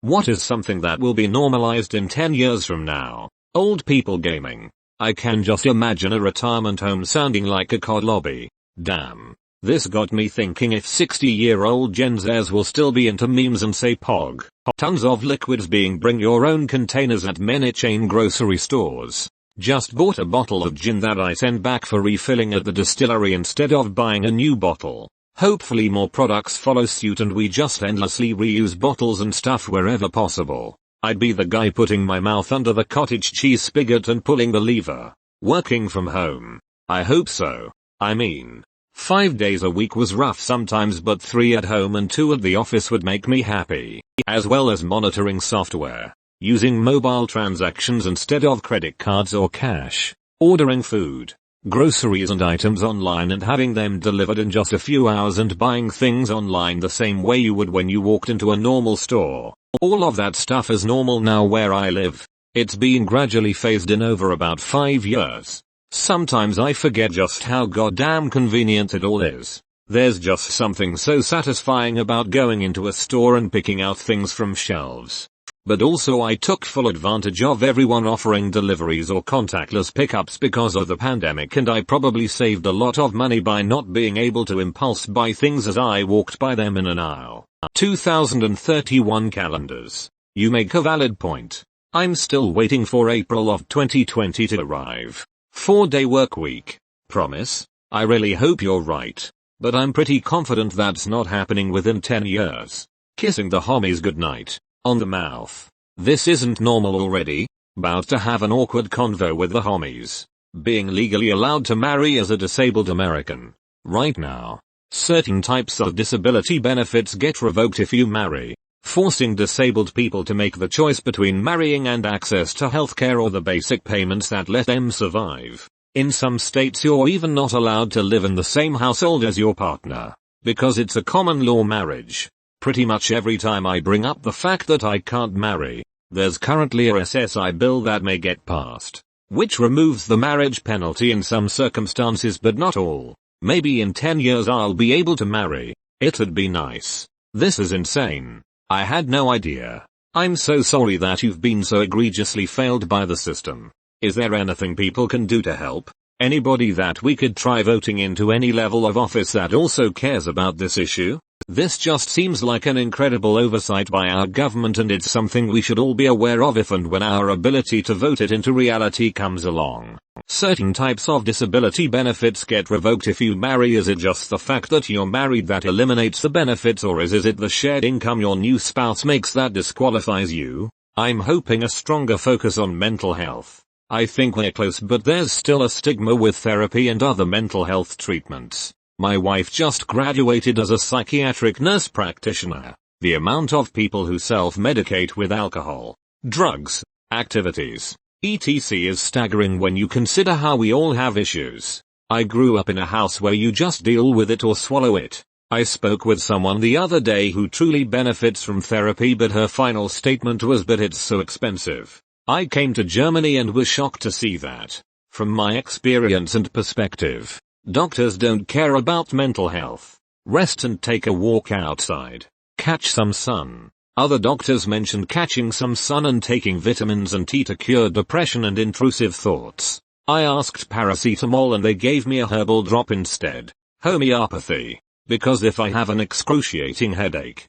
What is something that will be normalized in 10 years from now? Old people gaming. I can just imagine a retirement home sounding like a COD lobby. Damn. This got me thinking if 60-year-old Gen Zers will still be into memes and say pog. Tons of liquids being bring your own containers at many chain grocery stores. Just bought a bottle of gin that I sent back for refilling at the distillery instead of buying a new bottle. Hopefully more products follow suit and we just endlessly reuse bottles and stuff wherever possible. I'd be the guy putting my mouth under the cottage cheese spigot and pulling the lever. Working from home. I hope so. I mean, 5 days a week was rough sometimes, but 3 at home and 2 at the office would make me happy. As well as monitoring software. Using mobile transactions instead of credit cards or cash. Ordering food, groceries and items online and having them delivered in just a few hours and buying things online the same way you would when you walked into a normal store. All of that stuff is normal now where I live. It's being gradually phased in over about 5 years. Sometimes I forget just how goddamn convenient it all is. There's just something so satisfying about going into a store and picking out things from shelves. But also I took full advantage of everyone offering deliveries or contactless pickups because of the pandemic, and I probably saved a lot of money by not being able to impulse buy things as I walked by them in an aisle. 2031 calendars. You make a valid point. I'm still waiting for April of 2020 to arrive. 4-day work week. Promise? I really hope you're right. But I'm pretty confident that's not happening within 10 years. Kissing the homies goodnight. On the mouth. This isn't normal already. About to have an awkward convo with the homies. Being legally allowed to marry as a disabled American. Right now. Certain types of disability benefits get revoked if you marry. Forcing disabled people to make the choice between marrying and access to healthcare or the basic payments that let them survive. In some states you're even not allowed to live in the same household as your partner. Because it's a common law marriage. Pretty much every time I bring up the fact that I can't marry, there's currently a SSI bill that may get passed, which removes the marriage penalty in some circumstances but not all. Maybe in 10 years I'll be able to marry. It'd be nice. This is insane. I had no idea. I'm so sorry that you've been so egregiously failed by the system. Is there anything people can do to help? Anybody that we could try voting into any level of office that also cares about this issue? This just seems like an incredible oversight by our government, and it's something we should all be aware of if and when our ability to vote it into reality comes along. Certain types of disability benefits get revoked if you marry. Is it just the fact that you're married that eliminates the benefits, or is it the shared income your new spouse makes that disqualifies you? I'm hoping a stronger focus on mental health. I think we're close, but there's still a stigma with therapy and other mental health treatments. My wife just graduated as a psychiatric nurse practitioner. The amount of people who self-medicate with alcohol, drugs, activities, etc. is staggering when you consider how we all have issues. I grew up in a house where you just deal with it or swallow it. I spoke with someone the other day who truly benefits from therapy, but her final statement was, "But it's so expensive." I came to Germany and was shocked to see that. From my experience and perspective, doctors don't care about mental health. Rest and take a walk outside. Catch some sun. Other doctors mentioned catching some sun and taking vitamins and tea to cure depression and intrusive thoughts. I asked paracetamol and they gave me a herbal drop instead. Homeopathy. Because if I have an excruciating headache,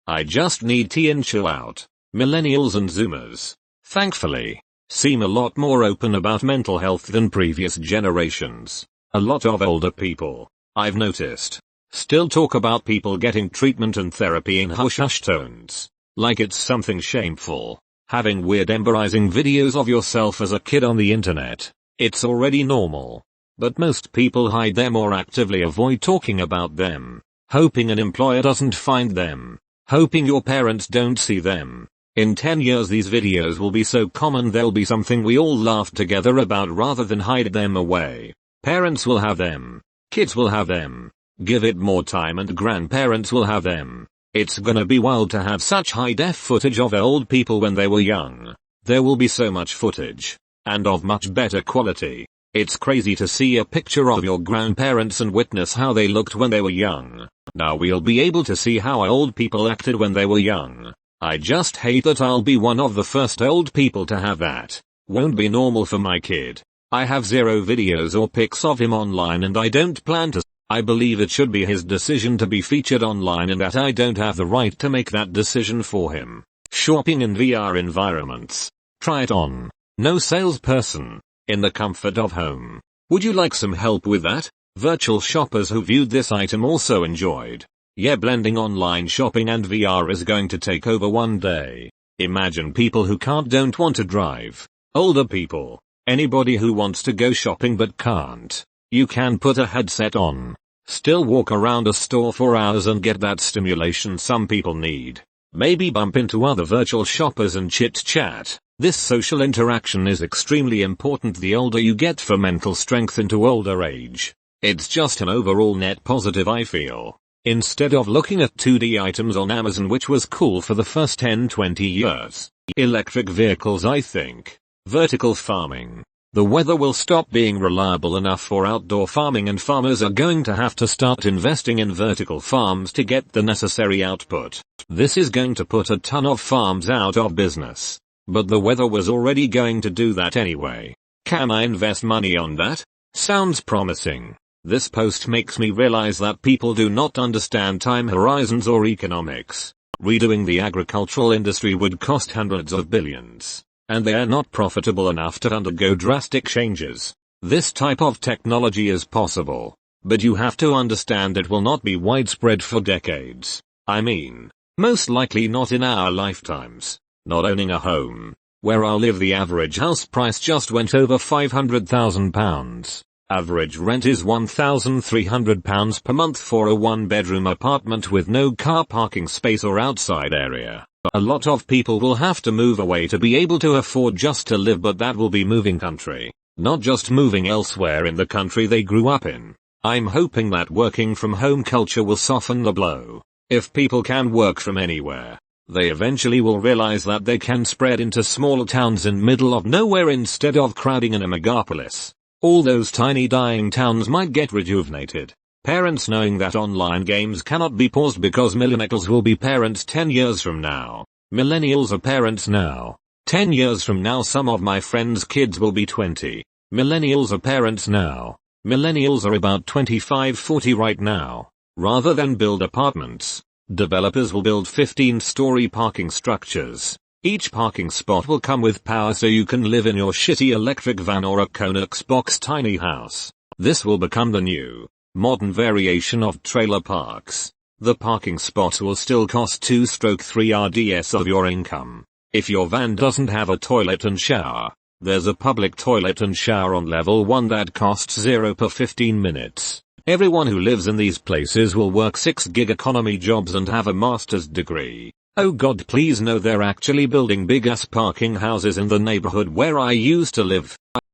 I just need tea and chill out. Millennials and Zoomers, thankfully, seem a lot more open about mental health than previous generations. A lot of older people, I've noticed, still talk about people getting treatment and therapy in hush-hush tones, like it's something shameful. Having weird embarrassing videos of yourself as a kid on the internet, it's already normal. But most people hide them or actively avoid talking about them, hoping an employer doesn't find them, hoping your parents don't see them. In 10 years these videos will be so common they'll be something we all laugh together about rather than hide them away. Parents will have them. Kids will have them. Give it more time and grandparents will have them. It's gonna be wild to have such high-def footage of old people when they were young. There will be so much footage. And of much better quality. It's crazy to see a picture of your grandparents and witness how they looked when they were young. Now we'll be able to see how old people acted when they were young. I just hate that I'll be one of the first old people to have that. Won't be normal for my kid. I have zero videos or pics of him online and I don't plan to. I believe it should be his decision to be featured online and that I don't have the right to make that decision for him. Shopping in VR environments. Try it on. No salesperson. In the comfort of home. Would you like some help with that? Virtual shoppers who viewed this item also enjoyed. Yeah, blending online shopping and VR is going to take over one day. Imagine people who don't want to drive. Older people. Anybody who wants to go shopping but can't. You can put a headset on. Still walk around a store for hours and get that stimulation some people need. Maybe bump into other virtual shoppers and chit chat. This social interaction is extremely important the older you get for mental strength into older age. It's just an overall net positive I feel. Instead of looking at 2D items on Amazon which was cool for the first 10-20 years. Electric vehicles I think. Vertical farming. The weather will stop being reliable enough for outdoor farming and farmers are going to have to start investing in vertical farms to get the necessary output. This is going to put a ton of farms out of business. But the weather was already going to do that anyway. Can I invest money on that? Sounds promising. This post makes me realize that people do not understand time horizons or economics. Redoing the agricultural industry would cost hundreds of billions. And they are not profitable enough to undergo drastic changes. This type of technology is possible. But you have to understand it will not be widespread for decades. I mean, most likely not in our lifetimes. Not owning a home. Where I live the average house price just went over £500,000. Average rent is £1,300 per month for a one-bedroom apartment with no car parking space or outside area. A lot of people will have to move away to be able to afford just to live, but that will be moving country, not just moving elsewhere in the country they grew up in. I'm hoping that working from home culture will soften the blow. If people can work from anywhere, they eventually will realize that they can spread into smaller towns in middle of nowhere instead of crowding in a megapolis. All those tiny dying towns might get rejuvenated. Parents knowing that online games cannot be paused because millennials will be parents 10 years from now. Millennials are parents now. 10 years from now some of my friends' kids will be 20. Millennials are parents now. Millennials are about 25-40 right now. Rather than build apartments, developers will build 15-story parking structures. Each parking spot will come with power so you can live in your shitty electric van or a Konex box tiny house. This will become the new, modern variation of trailer parks. The parking spot will still cost 2/3 RDS of your income. If your van doesn't have a toilet and shower, there's a public toilet and shower on level 1 that costs 0 per 15 minutes. Everyone who lives in these places will work 6-gig economy jobs and have a master's degree. Oh god, please no, they're actually building big ass parking houses in the neighborhood where I used to live.